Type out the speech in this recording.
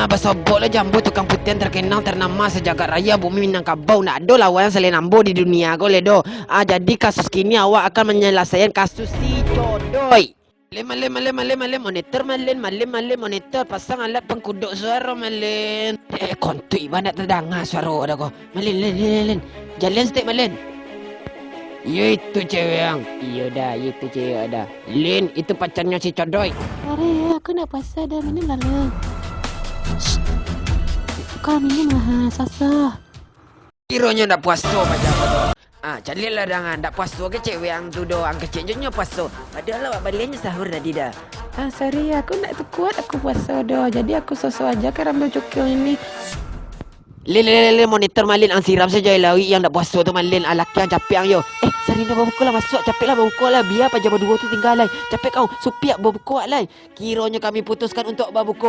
Basobok lah jambu tukang putih yang terkenal ternama sejagat raya bumi Minangkabau. Nak ada lawan selain ambo di dunia ko ledo. Jadi kasus kini awak akan menyelesaikan kasus si Codoi. Malin monitor malin monitor pasang alat pengkuduk suara malin. Kontui banyak terdengar suara ada ko. Malin. Jalan step malin. Ya itu cewek yang. Iya dah, itu cewek ada. Lin, itu pacarnya si Codoi. Are, aku nak puasa dah minum lah le. Kau minum lah, sasa. Kiranya ndak puasa macam apa tu. Carilah dengan ndak puasa ke cewek yang tu doang kecilnya puasa. Padahal awak baliknya sahur tadi dah. Sorry, aku nak tu kuat aku puasa dah. Jadi aku sosok aja ke rambut cukil ini. Lele monitor malin ang siram saja lawi yang ndak puasa tu malin laki yang capek yang yo. Sarina bawa buku lah masuk capek lah bawa buku lah biar pajak berdua tu tinggal lah. Capek kau supiak bawa buku lah. Kiranya kami putuskan untuk bawa buku.